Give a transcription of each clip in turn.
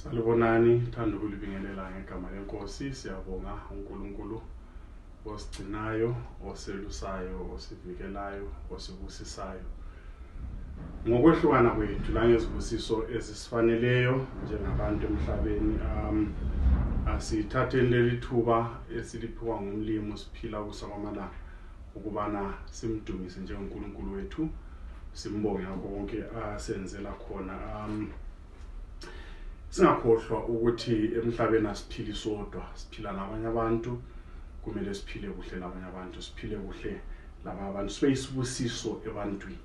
Salibonani, thanda ukulibingelela ngegama lenkosi. Siyabonga uNkulunkulu osigcinayo, oselusayo, osivikelayo, osibusisayo. Ngokwehlukana kwethu la ngezibusiso ezisifaneleyo njengabantu emhlabeni, asithatheni leli thuba esiliphiwa ngumlimi siphila kusakwamala ukubana simdumise njengoNkulunkulu wethu, simbonge ngakho konke asenzela khona. Singakhohlwa ukuthi emhlabeni asiphili sodwa, siphila nabanye abantu. Kumele siphile kuhle labanye abantu, siphile kuhle laba abantu, sibe isibusiso ebantwini.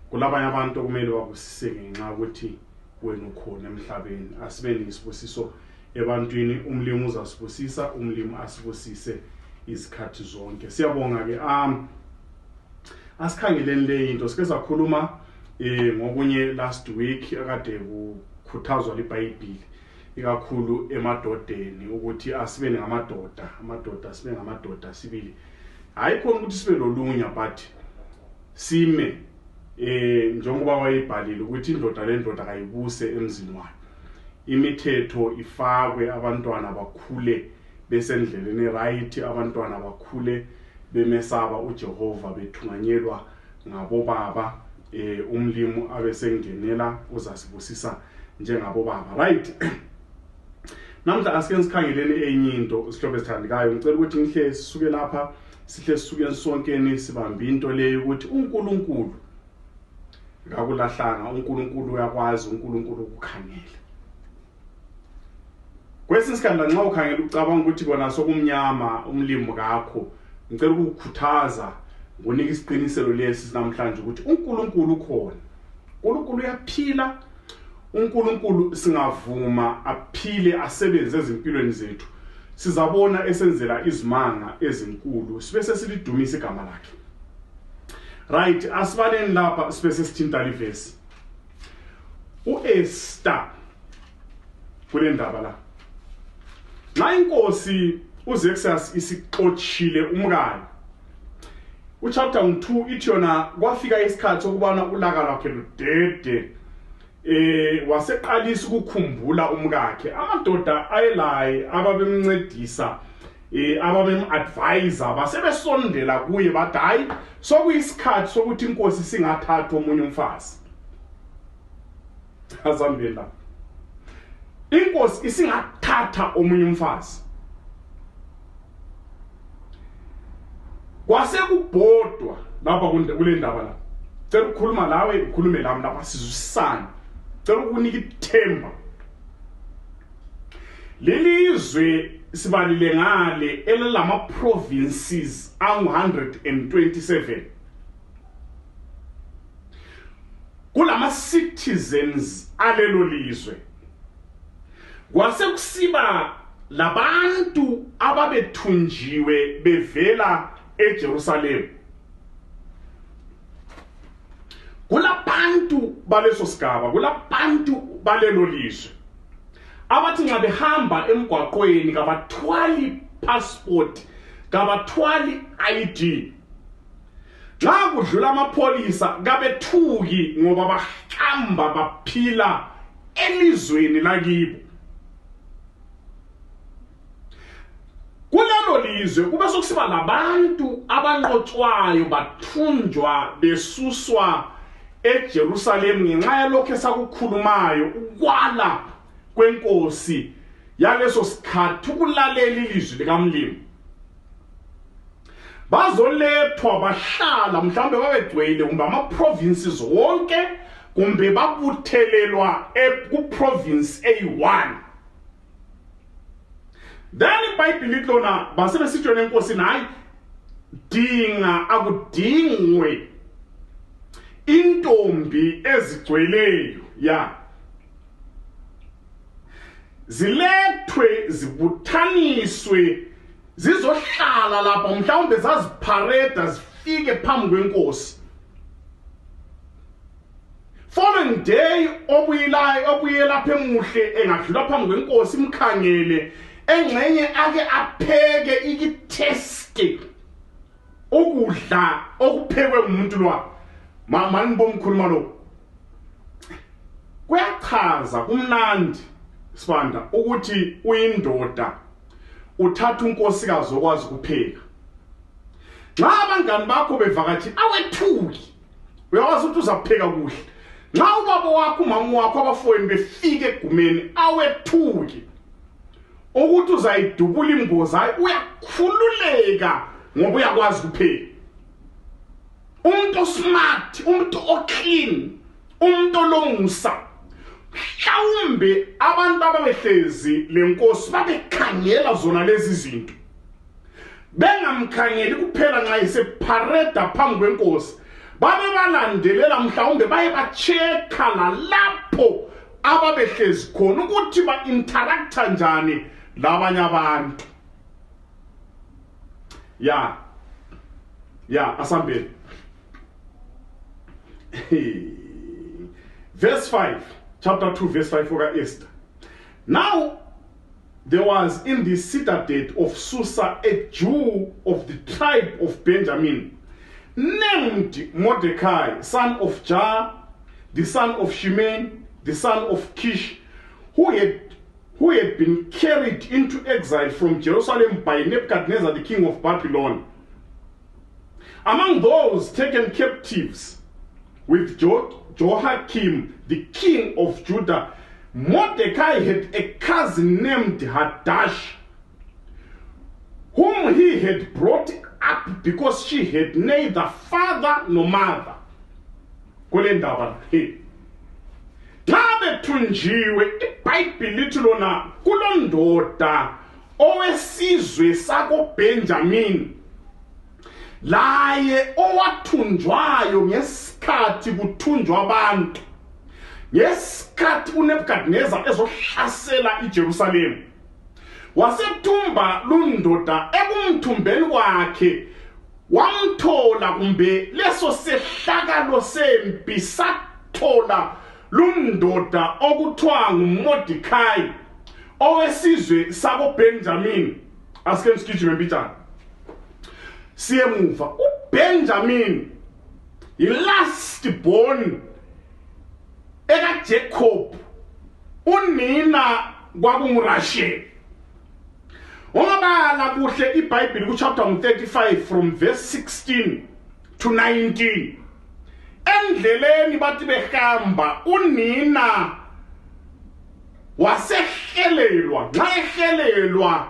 Kulabanye abantu kumele babusise ngenxa ukuthi wena ukhona emhlabeni. Asibe nesibusiso ebantwini, umlimi uzasibusisa, umlimi asibusise izikhathi zonke. Siyabonga ke asikhangeleni le into sike sakhuluma ngokunye last week akade kukhuthazwa liBhayibheli ikakhulu emadodeni ukuthi asibe ngamadoda sibe ngamadoda sibili. Hayi khona ukuthi sibe lolunya but sime njengoba wayibhalile ukuthi indoda lendoda kayibuse emzini wayo. Imithetho ifakwe, abantwana bakhule besendleleni right, abantwana bakhule bemesaba uJehova, bethunganyelwa ngabobaba. Umlimi abesengenela uzasibusisa njengabo baba, right? Namhla asike sikhangeleni enye into sihlobo esithandikayo. Ngicela ukuthi ngihle sisuke lapha, sihle sisuke sonkeni sibambe into leyo ukuthi uNkulunkulu akulahlanga, uNkulunkulu uyakwazi, uNkulunkulu ukukhangela. Kwesinye isikhathi nxa ukhangela ucabanga ukuthi bona sokumnyama umlimi kakho, ngicela ukukhuthaza ngonika isiqiniselo lesi namhlanje ukuthi uNkulunkulu ukhona. uNkulunkulu uyaphila. uNkulunkulu singavuma aphile asebenze ezimpilweni zethu, sizabona esenzela izimanga ezinkulu, sibe sesilidumisa igama lakhe. Right, asibaleni lapha sibe sesithinta livesi. uEsther kule ndaba la. Na inkosi uZexas isixothile umkayo. Uchapter 2 ithi yona kwafika isikhathi sokubana ulaka lwakhe ludede. Waseqalisa ukukhumbula umkakhe. Amadoda ayelaye ababemncedisa, ababem-advisor basebesondela kuye bathi hayi sokuyisikhathi sokuthi inkosi singathatha omunye umfazi. Azambeni la. Inkosi isingathatha omunye umfazi. Kwase kubhodwa lapha kule ndaba la. Cela ukukhuluma lawe, ukhulume lami lapha sizwisana. Cela ukunika ithemba. Lelizwe sibalile ngale elama provinces angu-127. Kulama citizens alelo lizwe. Kwase kusiba labantu ababethunjiwe bevela eJerusalem. Kulabantu baleso sigaba, kulabantu balelo lizwe abathi nxa behamba emgwaqweni kabathwali passport, kabathwali ID. Nxa kudlula amapholisa kabethuki ngoba bahamba baphila elizweni lakibo. Kulelo lizwe kube sokusiba labantu abanqotshwayo bathunjwa besuswa eJerusalem ngenxa yalokho esakukhulumayo ukwala kwenkosi yaleso sikhathi ukulalela ilizwi likamlimi. Bazolethwa bahlala mhlawumbe babegcwele kumbe ama-provinces wonke kumbe babuthelelwa ku-province eyi-1. Then iBhayibheli lona basebesitsho lenkosi hayi dinga akudingwe intombi ezigcweleyo zilethwe zibuthaniswe zizohlala lapha mhlawumbe zaziphareda zifike phambi kwenkosi. Following day obuye lapha emuhle engadlula phambi kwenkosi imkhangele engxenye ake apheke ikitheste ukudla okuphekwe umuntu lwa. Mani bomkhuluma lo. Kuyachaza kumnandi Sibanda ukuthi uyindoda uthatha unkosikazi okwazi kupheka. Nxa abangani bakho bevakathi awethuki uyakwazi ukuthi uzapheka kuhle. Nxa ubaba wakho umama wakho abafowenu befike egumeni awethuki ukuthi uzayidubula imboza uyakhululeka ngoba uyakwazi kupheka. Umuntu smart, umuntu oclean, umuntu lomusa. Mhlawumbe abantu ababehlezi lenkosi babekhangela zona lezi zinto. Bengamkhangeli kuphela nxa esepareda phambi kwenkosi. Babe balandelela mhlawumbe baye bacheka lapho ababehlezi khona ukuthi ba-interacta njani labanye abantu. Asambeni. Verse 5, chapter 2, verse 5 for Esther. Now there was in the citadel of Susa a Jew of the tribe of Benjamin, named Mordecai, son of Jah, the son of Shimei, the son of Kish, who had been carried into exile from Jerusalem by Nebuchadnezzar, the king of Babylon. Among those taken captives with Jehoiakim, the king of Judah, Mordecai had a cousin named Hadash, whom he had brought up because she had neither father nor mother. Xa bethunjiwe iBhayibhili lithi lona kulondoda owesizwe sakoBenjamin laye owathunjwayo ngesikhathi kuthunjwa abantu, ngesikhathi uNebukadnezar ezohlasela iJerusalem. Wasethumba lundoda ekumthumbeni kwakhe wamthola, kumbe leso sehlakalo sempi sathola lundoda okuthiwa nguMordecai owesizwe sakoBenjamin. Asike sigijime mbijana siyemuva. uBenjamin yi-last born ekaJacob, unina kwakungurasheli. Ungabala kuhle iBhayibhili kuchapter 35 from verse 16 to 19. Endleleni bathi behamba unina wasehelelwa. Nxa ehelelwa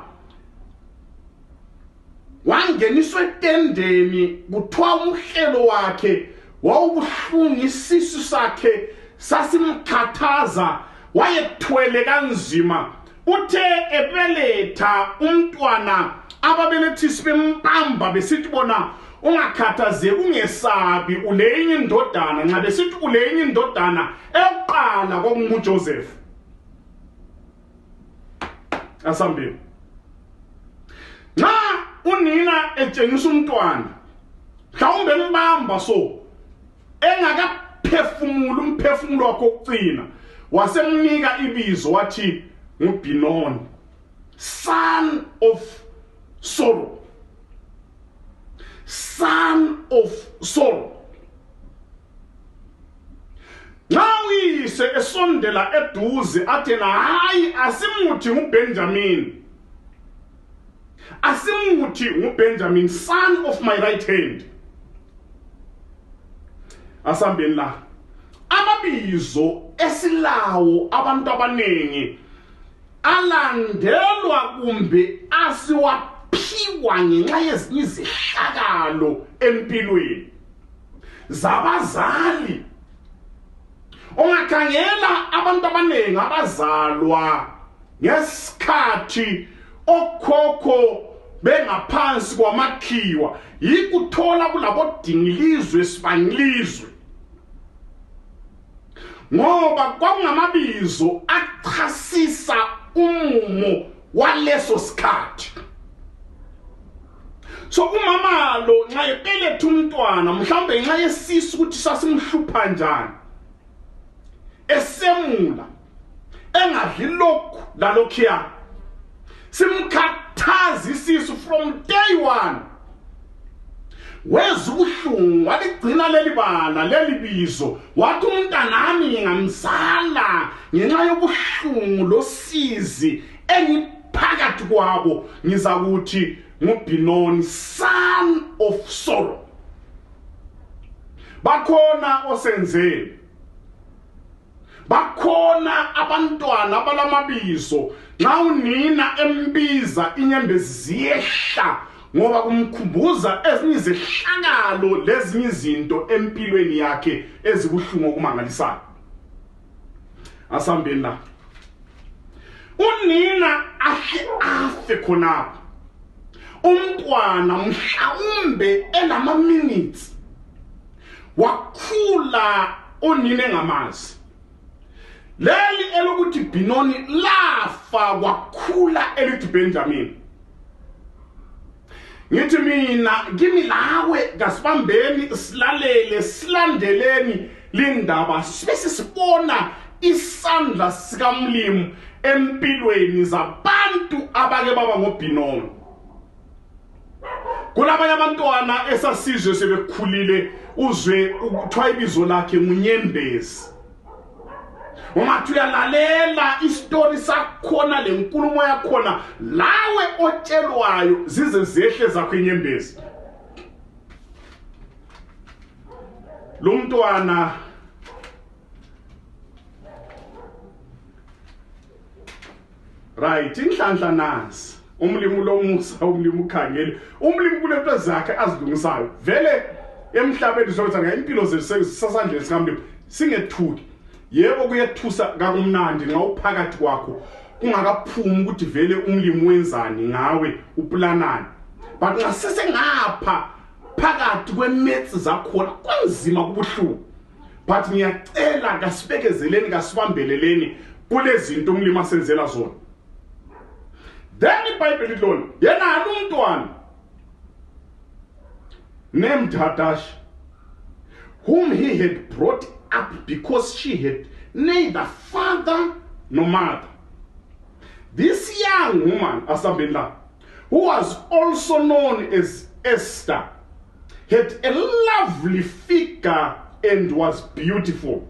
wangeniswa etendeni, kuthiwa umhelo wakhe wawubuhlungu, isisu sakhe sasimkhathaza, wayethwele kanzima. Uthe ebeletha umntwana ababelethisi bembamba besithi bona ungakhathazeki, ungesabi, ulenye indodana. Nxa besithi ulenye indodana eyokuqala kwakunguJoseph. Asambeni. Nxa unina etshengisa umntwana mhlawumbe embamba so engakaphefumula umphefumulo wakhe wokucina, wasemnika ibizo wathi nguBinoni, son of sorrow, son of sorrow. Nxa uyise esondela eduze athena hayi asimuthi nguBenjamin, asimuthi nguBenjamin, son of my right hand. Asambeni la amabizo esilawo abantu abanengi alandelwa kumbe asiwaphiwa ngenxa yezinye izehlakalo empilweni zabazali. Ungakhangela abantu abanengi abazalwa ngesikhathi okhokho bengaphansi kwamakhiwa, yikuthola kulabodingilizwe sibangilizwe, ngoba kwakungamabizo achasisa umumo waleso sikhathi. So umama lo nxa ebeletha umntwana mhlawumbe nxa yesisu ukuthi sasimhlupha njani, esemula engadli lokhu lalokhuya, simkhathaza isisu from day one, wezubuhlungu waligcina leli bala leli bizo wathi umntanami ngingamzala ngenxa yobuhlungu losizi engiphakathi kwabo ngizakuthi nguBinoni, son of sorrow. Bakhona osenzeni, bakhona abantwana abalamabizo nxa unina embiza inyembezi ziyehla ngoba kumkhumbuza ezinye izehlakalo lezinye izinto empilweni yakhe ezibuhlungu okumangalisayo. Asambeni la unina afe khonapho, umntwana mhlawumbe elama-minutes wakhula unina engamazi. Leli elokuthi Binoni lafa wakhula elithi Benjamin. Ngithi mina kimi lawe kasibambeni silalele silandeleni lindaba sibese sibona isandla sikaMlimu empilweni zabantu abake baba ngoBinoni. Kulabanye abantwana esasizwe sebekhulile uzwe ukuthiwa ibizo lakhe nguNyembezi. Uma uyalalela istory sakhona lenkulumo yakhona lawe otshelwayo zize zehle zakho inyembezi. Lo mntwana right inhlanhla nasi umlimu lomusa umlimu ukhangele umlimu kulento zakhe azilungisayo vele emhlabeni sokuthi ngempilo zesasandleni sikamlimu singethuki. Yebo kuyethusa kakumnandi nxa uphakathi kwakho ungakaphumi ukuthi vele umlimu wenzani ngawe uplanani, but nxa sesengapha phakathi kwemetsi zakhona kunzima kubuhlungu. But ngiyacela kasibekezeleni kasibambeleleni kulezinto umlimu asenzela zona. Then iBhayibheli lona yena umntwana named Hadash, whom he had brought up because she had neither father nor mother. This young woman, Asabela, who was also known as Esther, had a lovely figure and was beautiful.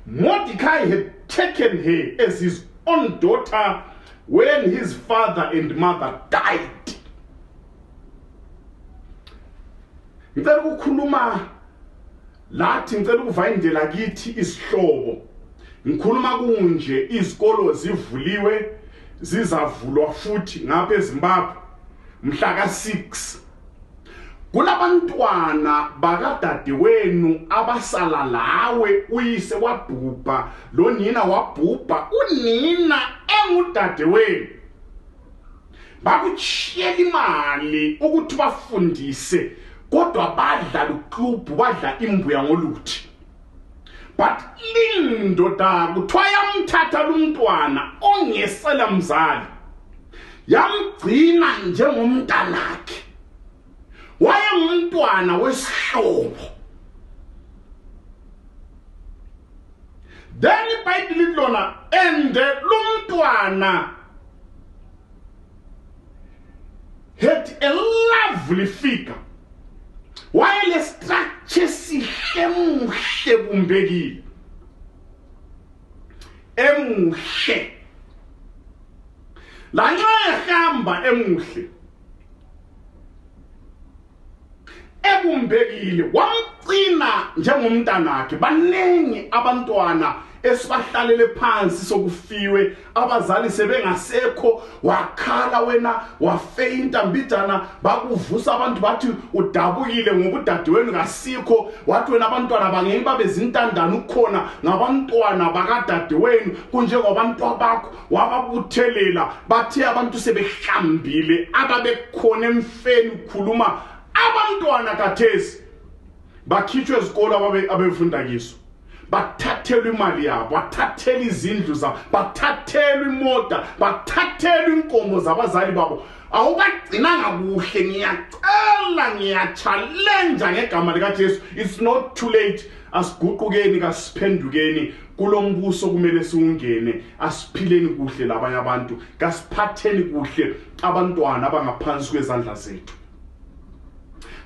Mordecai had taken her as his own daughter when his father and mother died. Ngicela ukukhuluma lathi ngicela ukuva indlela kithi isihlobo. Ngikhuluma kunje izikolo zivuliwe zizavulwa futhi ngapha eZimbabwe mhla ka6. Kulabantwana bakadadewenu abasala lawe uyise wabhubha lo nina wabhubha unina engudadewenu. Bakuchiyela imali ukuthi bafundise kodwa badla uklub badla imbuya ngoluthi. But lindoda kuthiwa yamthatha lo mntwana ongesela mzali yamgcina njengomntanakhe. Wayengumntwana wesihlobo. Then iBhayibheli lona ende lo mntwana had a lovely figure. Wayele structure sihle muhle bumbekile. Emuhle. La nxa ehamba emuhle. Ebumbekile wamgcina njengomntanakhe. Banengi abantwana esibahlalele phansi sokufiwe abazali sebengasekho wakhala wena wafeinta mbidana bakuvusa abantu bathi udabukile ngoba udadewenu kasikho wathi wena abantwana bangeni babezintandana ukhona ngabantwana bakadadewenu kunjengobantu bakho wababuthelela bathe abantu sebehlambile ababekhona emfeni ukhuluma abantwana kathesi bakhitshwe ezikolo abefunda kiso. Bathathelwa imali yabo, bathathelwa izindlu zabo, bathathelwa imota, bathathelwa inkomo zabazali babo. Awubagcinanga kuhle. Ngiyacela ngiyachallenge ngegama likaJesu. It's not too late. Asiguqukeni kasiphendukeni kulombuso kumele siungene asiphileni kuhle labanye abantu kasiphatheni kuhle abantwana abangaphansi kwezandla zethu.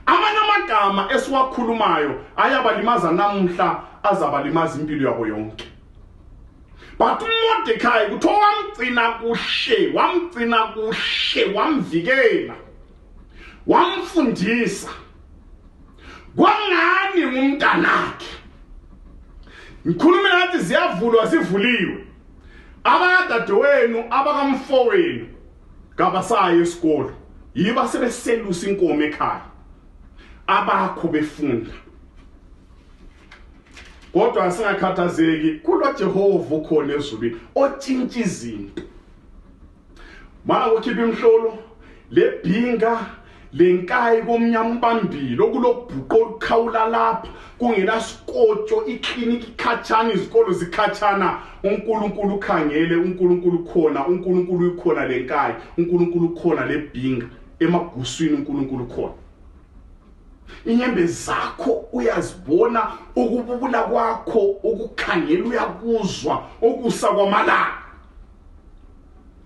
Amanye lamagama esiwakhulumayo ayabalimaza namhla azabalimaza impilo yabo yonke. But uMordecai kuthiwa wamgcina kuhle, wamvikela, wamfundisa. Kwangani ngumntanakhe? Ngikhuluma ngathi ziyavulwa zivuliwe. Abadadewenu abakamfowenu kabasayo esikolo. Yiba sebeselusa inkomo ekhaya. Abakho befunda. Kodwa asingakhathazeki kulo Jehova ukhona ezulwini otshintsha izinto. Mara ukhipha imhlolo lebhinga lenkayi komnyama ubambile okulobhuqo olukhawula lapha kungena sikotsho iklinik ikhatshana izikolo zikhatshana uNkulunkulu ukhangele uNkulunkulu ukhona uNkulunkulu ukhona lenkayi uNkulunkulu ukhona lebhinga emaguswini uNkulunkulu ukhona. Inyembe zakho uyazibona ukububula kwakho ukukhangela uyakuzwa ukusa kwamalanga.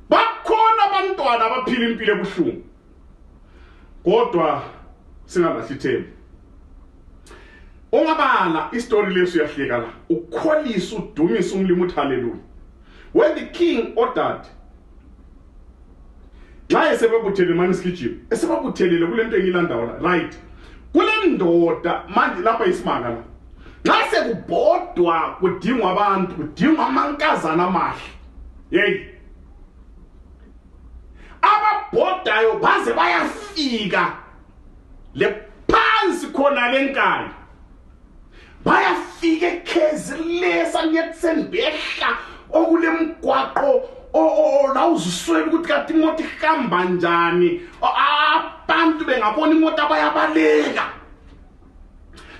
Bakhona abantwana abaphila impilo ebuhlungu. Kodwa singalahli ithemba. Ongabala istory leso yahleka la ukholisa udumisa umlimi uthi hallelujah. When the king ordered xa esebebuthele manje isigijima esebabuthelele kule nto engilandayo la right kule ndoda manje lapha isimanga la xa sekubhodwa kudingwa abantu kudingwa amankazana amahle hey ababhodayo baze bayafika le phansi khona lenkayi bayafika ekhezi lesa nyekuseni behla okule mgwaqo la uziswela ukuthi kanti imoto ihamba njani abantu bengabona imoto abayabaleka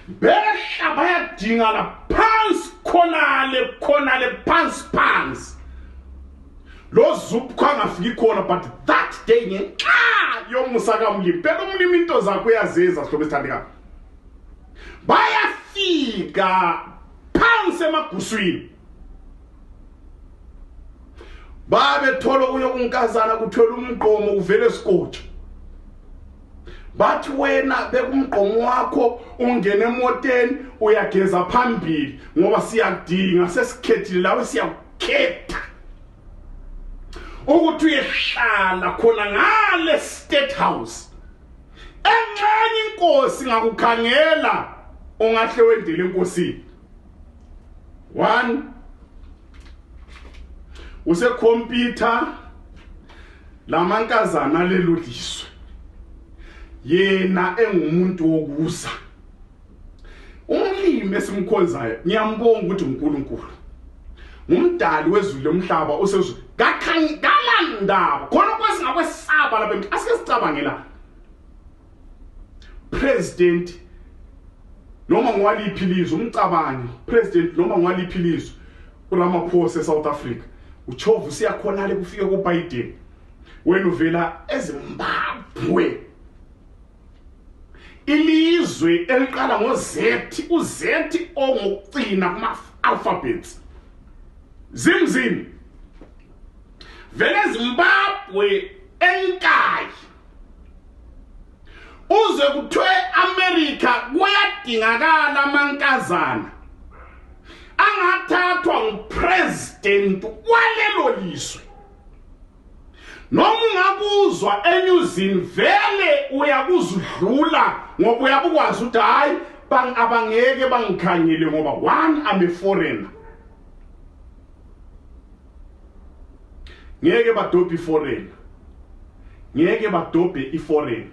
behla bayadinga la phansi khonale phansi lo zuphu kwangafiki khona but that day ngenxa yomusa kamlimi phela umlimi into zakho uyazeza sihlobo esithandekayo bayafika phansi emaguswini babe thola kuyo unkazana kuthola umgqomo uvele esikotsho bathi wena bekumgqomo wakho ungene emoteni uyageza phambili ngoba siyakudinga sesikhethile lawe siyakukhetha ukuthi uyehlala khona ngale state house engxenye inkosi ngakukhangela ongahle wendele enkosini 1 usekhompyutha lamankazana leludiswe yena engumuntu wokuza umlimi esimkhonzayo ngiyambonga ukuthi uNkulunkulu ngumdali wezulu lomhlaba usezulu kalandaba khona kwasingakwesaba lapha asike sicabangela president noma ngwaliphilizo umcabangi president noma ngwaliphilizo uRamaphosa eSouth Africa uchovu siyakhonale kufike kuBiden wena uvela eZimbabwe ilizwe eliqala ngoZ uZ ongocina kuma alphabets zimzini vele Zimbabwe enkayi uze kuthiwe America kuyadingakala amankazana angathathwa ngupresident walelo lizwe noma ungakuzwa eNewzini vele uyakuzudlula ngoba uyabukwazi ukuthi hayi abangeke bangikhangele ngoba 1 I'm a foreigner ngeke badobhe foreigner ngeke badobhe iforeigner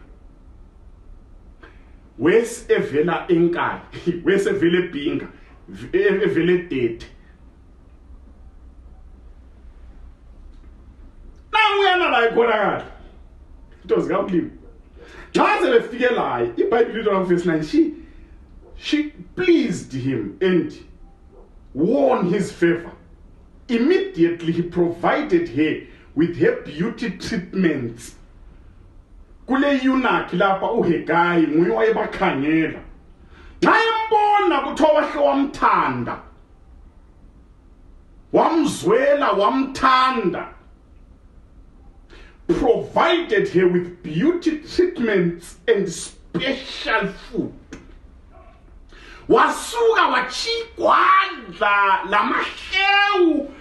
wesevela enkayi wesevela ebhinga evele date uyana la ikhona kahle into zikaMlimi xa sebefike la iBhayibheli lithi verse 9 she pleased him and won his favor. Immediately he provided her with her beauty treatments. Kule eunuch lapha uHegayi nguye wayebakhangela xa imbona kuthiwa wahle wamthanda wamzwela wamthanda provided her with beauty treatments and special food. wasuka wachigwadla lamahlewu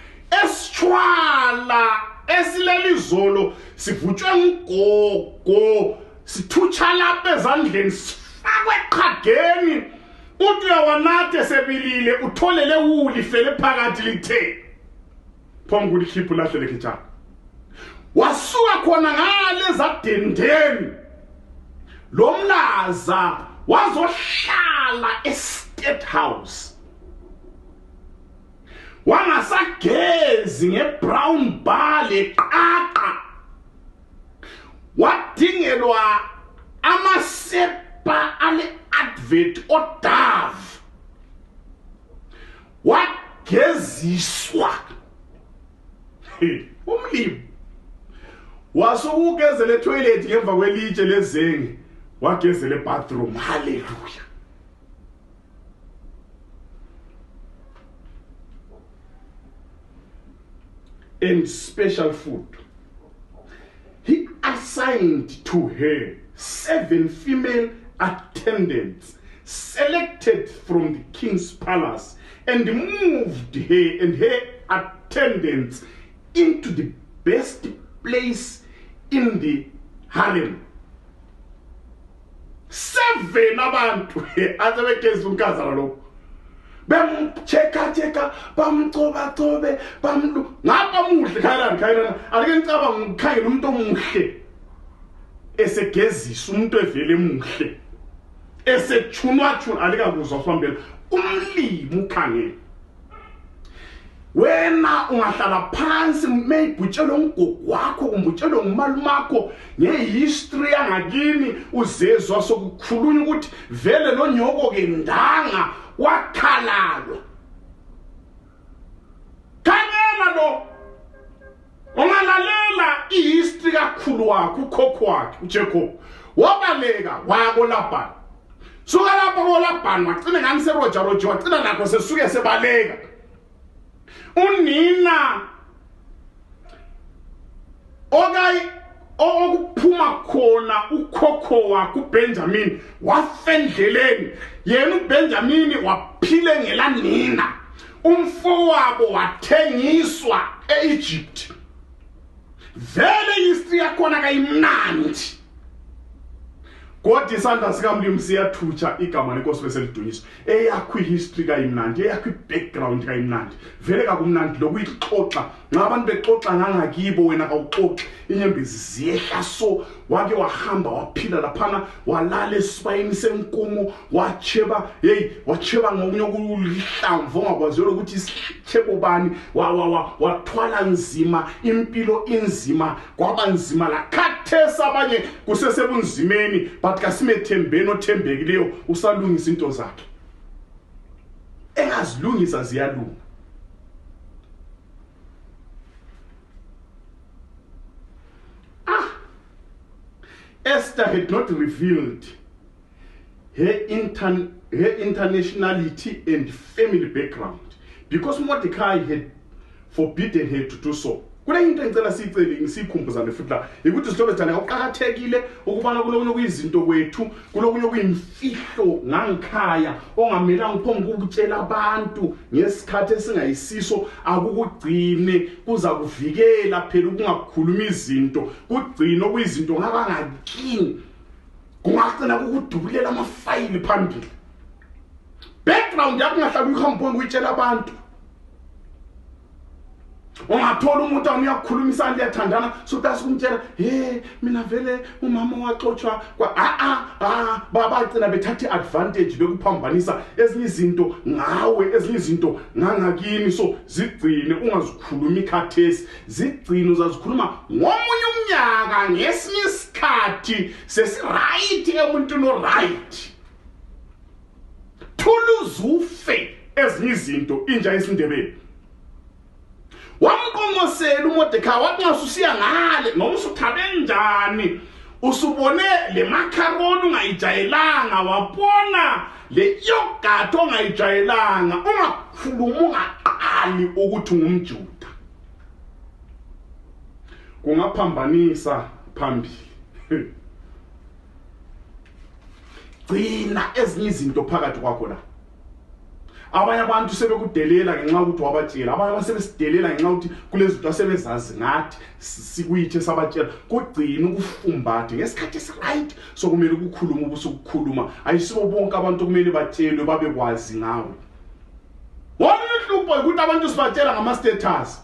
esitshwala esilelizolo sivutshwe ngogo sithutsha lapha ezandleni sifakwe eqhageni uthi uyawanathe sebilile utholele wuli fele phakathi lithe phambi kulikhiphu lahlele khitshana wasuka khona ngale zadendeni lo mlaza wazohlala estate house wangasagezi ngebrown bar leqaqa wadingelwa amasepa ale advert odav wageziswa umlimi wasukugezela etoilet ngemva kwelitshe lezenge wagezela ebathroom. Hallelujah. And special food. He assigned to her 7 female attendants selected from the king's palace and moved her and her attendants into the best place in the harem. 7 abantu azabekeza unkazana lo bamcheka bamcoba bamlu ngapha muhle khayilana alike ngicaba ngikhangela umuntu omuhle esegezisa umuntu evele emuhle esechunwa alika kuzwa ufambela umlimi ukhangela wena ungahlala phansi mayibhutshelo ngogogo wakho kumbutshelo ngumalumakho ngehistory yangakini uzezwa sokukhulunywa ukuthi vele lo nyoko ke ndanga wakhalalwa kanyela lo ongalalela ihistory kakhulu wakho ukhokho wakhe uJacob wabaleka wako Labani suka lapho ko Labani wagcina ngani seRoger wagcina nakho sesuke sebaleka unina okuphuma khona ukhokho wakhe uBenjamin wafendleleni yena uBenjamin waphile ngelanina umfowabo wathengiswa eEgypt vele history yakhona kayimnandi kodwa isandla sikamlimi siyathutsha igama lenkosi bese lidunyiswa eyakho ihistory kayimnandi eyakho ibackground kayimnandi vele kakumnandi lokuyixoxa ngabantu bexoxa ngangakibo wena kawuxoxi inyembezi ziyehla so wake wahamba waphila laphana walala esibayeni senkumo wacheba ngokunye okulihlamvu ongakwaziyo ukuthi isichebo bani wathwala nzima impilo inzima kwaba nzima la khathesa abanye kusesebunzimeni but kasimethembeni othembekileyo usalungisa into zakhe engazilungisa ziyalunga. Esther had not revealed her internationality and family background because Mordecai had forbidden her to do so. Kule into engicela siyicele ngisikhumbuza futhi la ukuthi silobe thana uqhakathekile ukubana kulokunye kuyizinto kwethu kulokunye kuyimfihlo ngangikhaya ongamelanga uphonga ukutshela abantu ngesikhathi esingayisiso akukugcine kuza kuvikela phela ukungakhuluma izinto kugcina okuyizinto ngabangakini kungagcina ukudubulela amafayili phambili background yakho ngahlala uyikhamba ukutshela abantu ungathola umuntu uyakhulumisa liyathandana sotasi kumtshela mina vele umama waxoxwa kwa babagcina bethatha advantage bekuphambanisa ezinye izinto ngawe ezinye izinto ngangakini so zigcine ungazikhuluma ikhathesi zigcine uzazikhuluma ngomunye umnyaka ngesinye isikhathi sesiright emuntu no right thuluzufe ezinye izinto inja esindebeni wamqongosela uMordecai wathi ngasusiya ngale noma usuthabe njani usubone le macaroni ungayijayelanga wabona le yogurt ongayijayelanga ungakhuluma ungaqali ukuthi ngumJuda kungaphambanisa phambili gcina ezinye izinto phakathi kwakho la abanye abantu sebekudelela ngenxa ukuthi wabatshela, abanye basebesidelela ngenxa ukuthi kulezi zinto asebezazi ngathi sikuyithe sabatshela. Kugcina ukufumbathe ngesikhathi esiright sokumele ukukhuluma ubusukukhuluma. Ayisibo bonke abantu kumele batshelwe babekwazi ngawe. Wonke ukuthi abantu sibatshela ngama-status.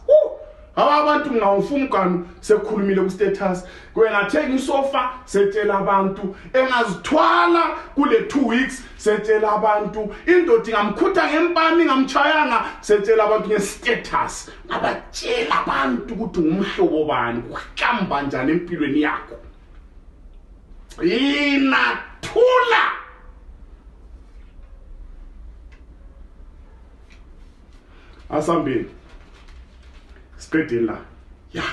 Abantu ngawufumkanu sekukhulumile ku status kwena thenga isofa setshela abantu engazithwala kule 2 weeks setshela abantu indodi ngamkhutha ngempani ngamchayanga setshela abantu nge-status. Abatshela abantu ukuthi ngumhlobo bani uhlamba njani empilweni yakho. Thula asambeni siqedeni la ya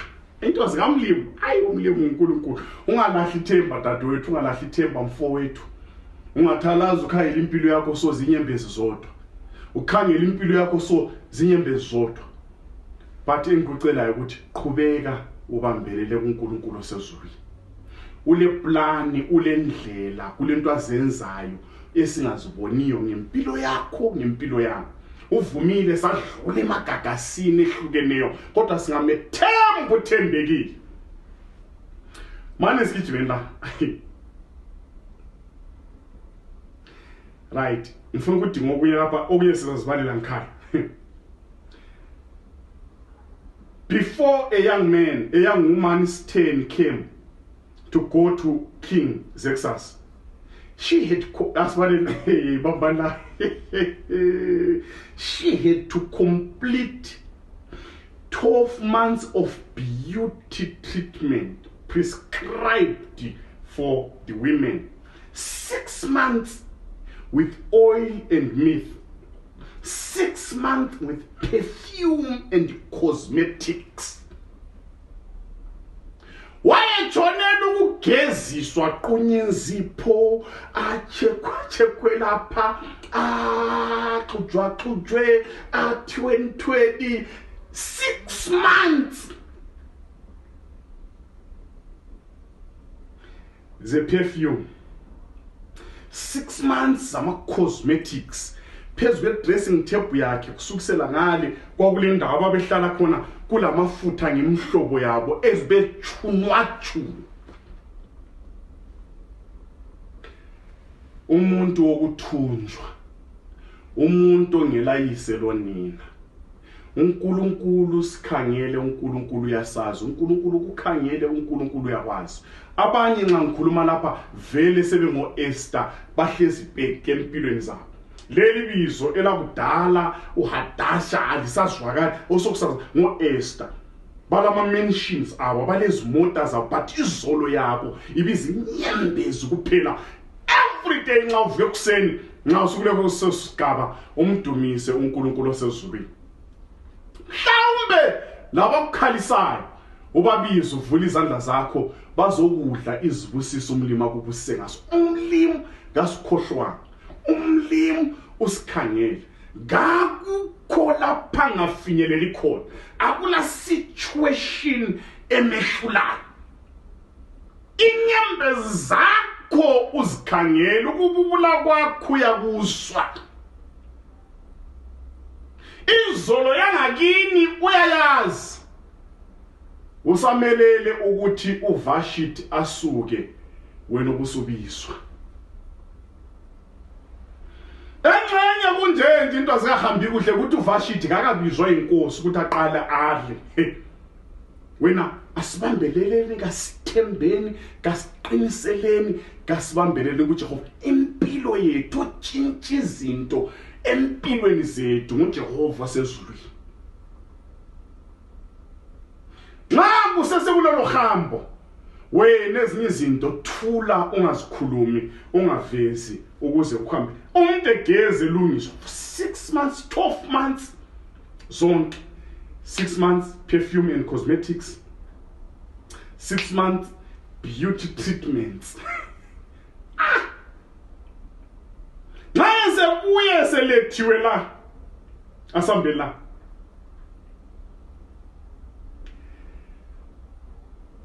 into zikamlimi. Hayi umlimi uNkulunkulu, ungalahli ithemba dadewethu, ungalahli ithemba mfowethu. Ungathalaza ukhangela impilo yakho so zinyembezi zodwa, ukhangela impilo yakho so zinyembezi zodwa. But engikucelayo ukuthi qhubeka ubambelele kuNkulunkulu osezulwini. Ule plani, ule ndlela, kulento azenzayo esingaziboniyo ngempilo yakho, ngempilo yami. Uvumile sadlula emagagasini ehlukeneyo kodwa singamethemba uthembekile. Manje sigijimeni la. Right, ngifuna ukuthi ngokuye lapha okuye sizazibalela ngikhaya. Before a young woman's turn came to go to King Xerxes, she had she had to complete 12 months of beauty treatment prescribed for the women, 6 months with oil and myrrh, 6 months with perfume and cosmetics. Wayetshonela ukugeziswa qunye nzipho achekwe lapha axujwe 2020 6 months the perfume, 6 months ama cosmetics phezu kwe-dressing table yakhe kusukisela ngale kwakule ndawo ababehlala khona kulamafutha ngemihlobo yabo ezibechunwachu. Umuntu wokuthunjwa, umuntu ongelayise lonina. uNkulunkulu sikhangele, uNkulunkulu uyasazi, uNkulunkulu ukukhangele, uNkulunkulu uyakwazi. Abanye nxa ngikhuluma lapha vele sebengo Esther bahlezi bheke empilweni zabo. Leli bizo elakudala uHadasha alisazwakali osokusaza ngo-Esther. Balama mentions abo balezimota zabo but izolo yabo ibizinyembezi kuphela. Every day nxa uvuke kuseni nxa usukule kusesigaba umdumise uNkulunkulu osezulwini. Mhlawumbe labakukhalisayo ubabizo uvula izandla zakho bazokudla izibusiso umlimi akubusise ngaso. Umlimi ngasikhohlwa, umlimi usikhangele ngakukho lapha ngafinyelela khona. Akula situation emehlulayo. Inyembezi zakho uzikhangele, ukububula kwakho uyakuzwa. Izolo yangakini uyayazi. Usamelele ukuthi uVashiti asuke wena ubusubiswa. Engxenye kunje into azikahambi kuhle ukuthi uVashiti kakabizwa inkosi ukuthi aqala adle. Wena asibambeleleni, kasithembeni, kasiqiniseleni, kasibambelele kuJehova. Impilo yethu utshintsha izinto empilweni zethu nguJehova sezulwini. Nxa kusesekulelo hambo wena ezinye izinto thula, ungazikhulumi, ungavezi ukuze ukuhambe. Umuntu egeze lungiswa 6 months, 12 months zonke. 6 months perfume and cosmetics, 6 months beauty treatments. Nxa uye selethiwe la asambela.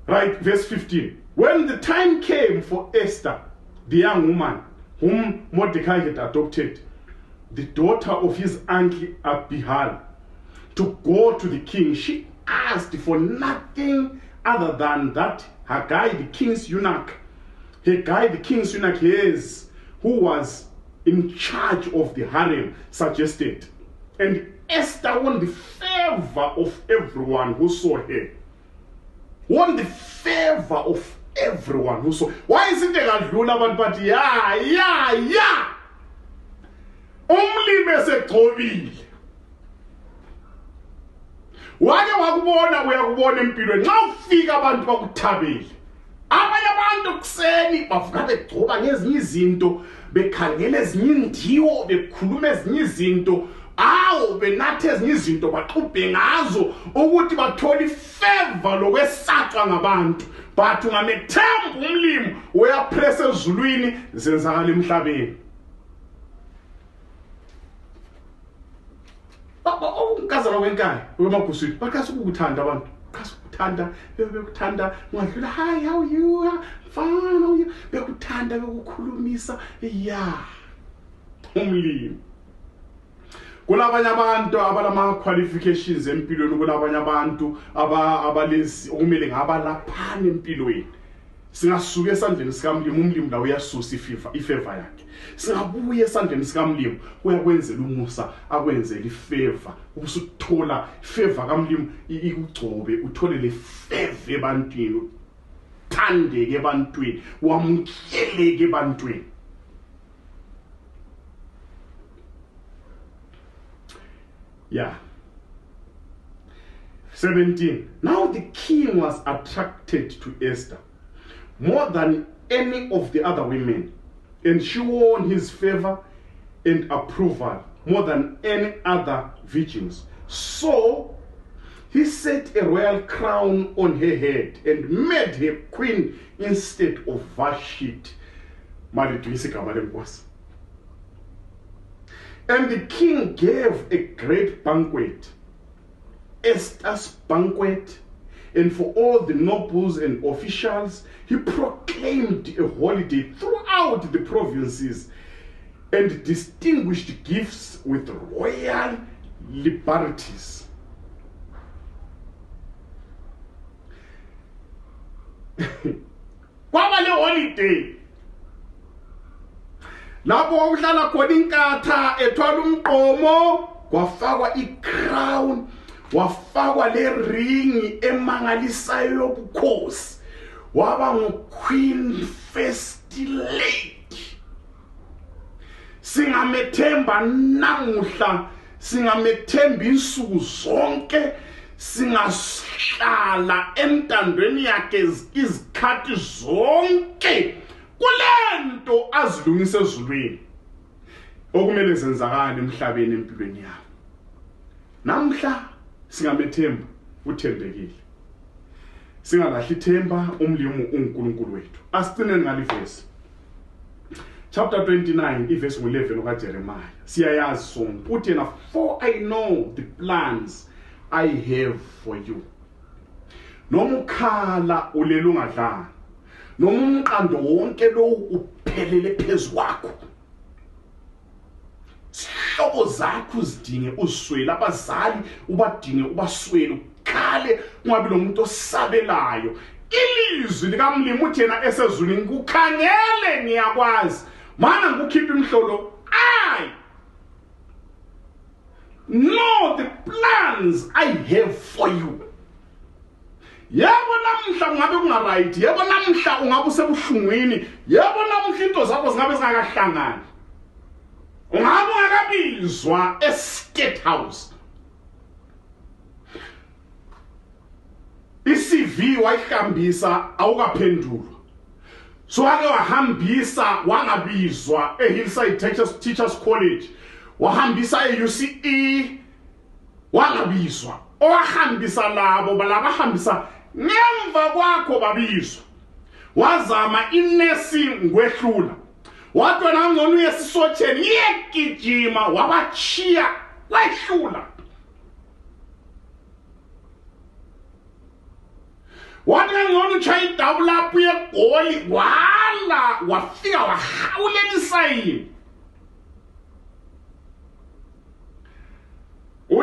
Right, verse 15. When the time came for Esther, the young woman whom Mordecai had adopted, the daughter of his uncle Abihail, to go to the king, she asked for nothing other than that Haggai, the king's eunuch, yes, who was in charge of the harem, suggested. And Esther won the favor of everyone who saw her. Won the favor of everyone who saw. Why is it that but yeah. Only mesekobile. Wake wakubona uyakubona empilweni nxa ufika abantu bakuthabile. Abanye abantu kuseni bavuka begcoba ngezinye izinto, bekhangela ezinye indiwo, bekhuluma ezinye izinto, benathe ezinye izinto baxubhe ngazo ukuthi bathole ifavor lokwesatshwa ngabantu. But ungamethemba umlimi uyapressa ezulwini zenzakala emhlabeni. Ukazana wenkani Lemaguswini bakase ukuthanda abantu, bakase ukuthanda, bekuthanda ungadlula, hi, how are you, fine, how are you, bekuthanda bekukhulumisa, yeah. Umlimi kulabanye abantu abalama qualifications empilweni, kulabanye abantu abalezi okumele ngabalaphana empilweni. Singasuka esandleni sikamlimi, umlimi la uyasusa ifavor yakhe. Singabuye esandleni sikamlimi uyakwenzela umusa, akwenzela ifavor, ubusuthola ifavor kamlimi ikugcobe, uthole le favor ebantwini, uthandeke ebantwini, wamukeleke ebantwini. Yeah. 17. Now the king was attracted to Esther more than any of the other women, and she won his favor and approval more than any other virgins. So he set a royal crown on her head and made her queen instead of Vashti. And the king gave a great banquet, Esther's banquet, and for all the nobles and officials, he proclaimed a holiday throughout the provinces and distinguished gifts with royal liberties. Kwaba le holiday lapho kwakuhlala khona inkatha ethwala umgqomo, kwafakwa i-crown, wafakwa le ringi emangalisayo yobukhosi, waba ngu-queen first lady. Singamethemba namuhla, singamethemba insuku zonke, singahlala entandweni yakhe izikhathi zonke, kulento azilungise ezulwini okumele zenzakala emhlabeni empilweni yami. Namhla singamethemba uthembekile, singalahli ithemba, umlimi uNkulunkulu wethu. Asicineni ngalivesi chapter 29 ivesi 11 kaJeremiah. Siyayazi sonke uthi yena, for I know the plans I have for you. Noma ukhala ulela ungadlanga, noma umqando wonke lo uphelele phezu kwakho, sihlobo zakho uzidinge uziswele, abazali ubadinge ubaswele, ukhale ungabi nomuntu osabelayo. Ilizwi likamlimi uthi yena esezulwini, kukhangele ngiyakwazi, mana ngikukhipha imhlolo, I know the plans I have for you. Yebo namhla ungabe kungaright, yebo namhla ungabe usebuhlungwini, yebo namhla into zakho zingabe zingakahlangani, ungabe ungakabizwa e-state house, i-CV wayihambisa awukaphendulwa, so wake wahambisa wangabizwa e-Hillside Teachers College, wahambisa e-UCE wangabizwa, owahambisa labo balabahambisa ngemva kwakho babizwa, wazama inesi ngwehlula, wathi wena ngcono uyesisotsheni yegijima, wabachiya wehlula. Wathi ngcono uchayi double up yegoli, wala wafika wahawulela isayini.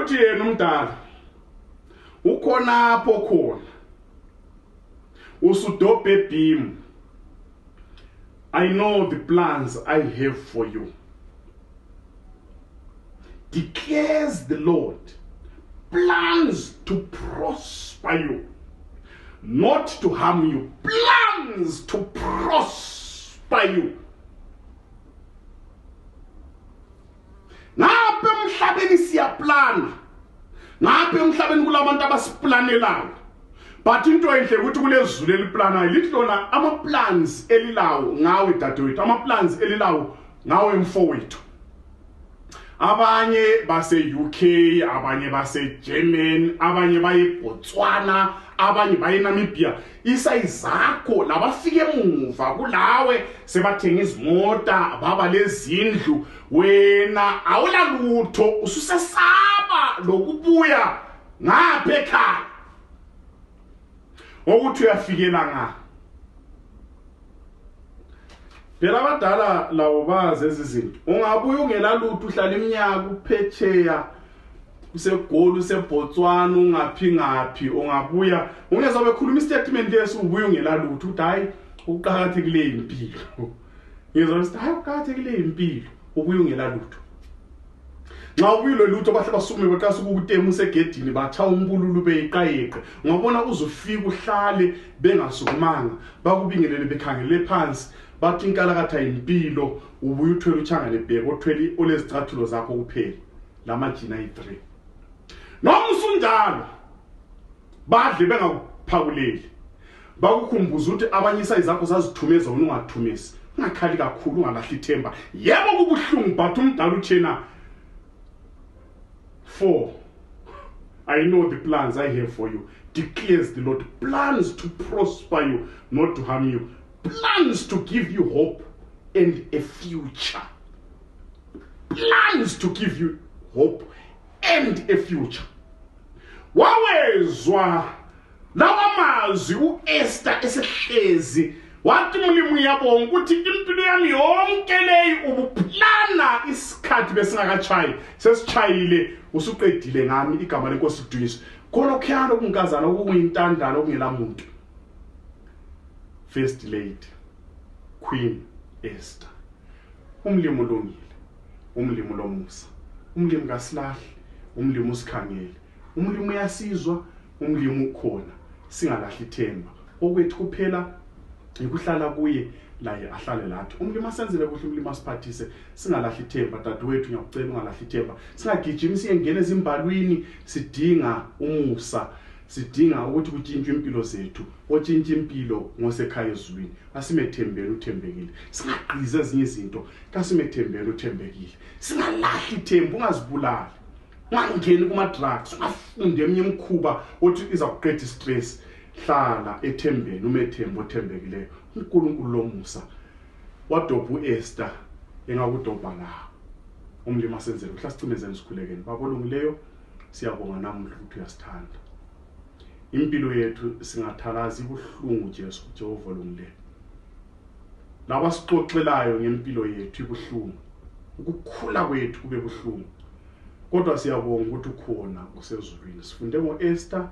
uthi yena umdala ukhonapho khona usudobhe beam. I know the plans I have for you, declares the Lord, plans to prosper you, not to harm you, plans to prosper you. Ngapha emhlabeni siyaplana, ngapha emhlabeni kulabantu abasiplanelayo, but into enhle ukuthi kulezulu eliplanayo lithi lona ama-plans elilawo ngawe dadewethu, ama-plans elilawo ngawe mfowethu. Abanye base UK, abanye base Germany, abanye baye Botswana, abanye baye Namibia. Isayizakho labafike emuva kulawe sebathenga izimota, baba lezindlu, wena awulalutho, ususesaba lokubuya ngapha ekhaya. Ukuthi uyafikela nga. Phela abadala lawo bazi izinto. Ungabuya ungelalutho uhlala iminyaka uphetsheya useGoli useBotswana ungaphi ungabuya ungeza bekhuluma istatement lesi ubuya ungelalutho uthi hayi uqhakathekile impilo. Ngizwa ukuthi hayi uqhakathekile impilo ubuya ungelalutho. Nxa ubuyilo lutho bahle basukume beqasuka ukutema usegedini batha umbululu beyiqayeqe. Ungabona uzufika uhlale bengasukumanga bakubingelele bekhangele phansi. Bathi inkalakatha impilo ubuye uthwele uchanga lebheke othwele olezicathulo zakho kuphela lamajina yi3 noma usunjalo badle bengakuphakuleli bakukhumbuza ukuthi abanye isayizakho sazithumeza wena ungathumesi ungakhali kakhulu ungalahli ithemba yebo kubuhlungu but umdala uthena 4 I know the plans I have for you, declares the Lord, plans to prosper you, not to harm you, plans to give you hope and a future. Plans to give you hope and a future. Wawezwa lawa mazwi uEsther esehlezi wathi umlimu yabonga ukuthi impilo yami yonke leyi ubuplana isikhathi besingakachayi sesichayile usuqedile ngami igama lenkosi liduyiswe khona okukhana okunkazana okuyintandana okungela muntu. First lady Queen Esther, umlimu longile, umlimu lomusa, umlimu kasilahli, umlimu usikhangele, umlimu uyasizwa, umlimu ukhona, singalahli ithemba. Okwethu kuphela ukuhlala kuye laye ahlale lathi. Umlimu asenzele kuhle, umlimu asiphathise, singalahli ithemba. Dadewethu ngiyakucela ungalahli ithemba. Singagijimi siyengena ezimbalwini sidinga umusa, sidinga ukuthi kutshintshwe impilo zethu. Otshintsha impilo ngosekhaya ezulwini. Asimethembele uthembekile. Singagqiza ezinye izinto, kasimethembele uthembekile. Singalahli ithemba, ungazibulali. Ungangeni kuma drugs, ungafunde eminye imkhuba othi iza kuqeda istress. Hlala ethembeni, umethembo othembekileyo. uNkulunkulu lomusa wadobha uEsther engakudobha ngawo. Umlimu asenzele uhla sicimezeni sikhulekeni. Babolungileyo siyabonga namuhla ukuthi uyasithanda. Impilo yethu singathalazi ibuhlungu Jesu Jehova olungileyo. Laba sixoxelayo ngempilo yethu ibuhlungu. Ukukhula kwethu kube buhlungu. Kodwa siyabonga ukuthi ukhona usezulwini. Sifunde ngoEsther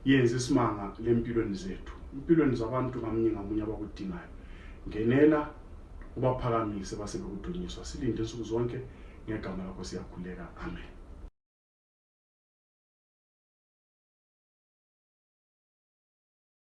yenza isimanga lempilweni zethu. Impilweni zabantu ngamunye ngamunye abakudingayo. Ngenela ubaphakamise basebekudunyiswa. Silinde insuku zonke ngegama lakho siyakhuleka. Amen.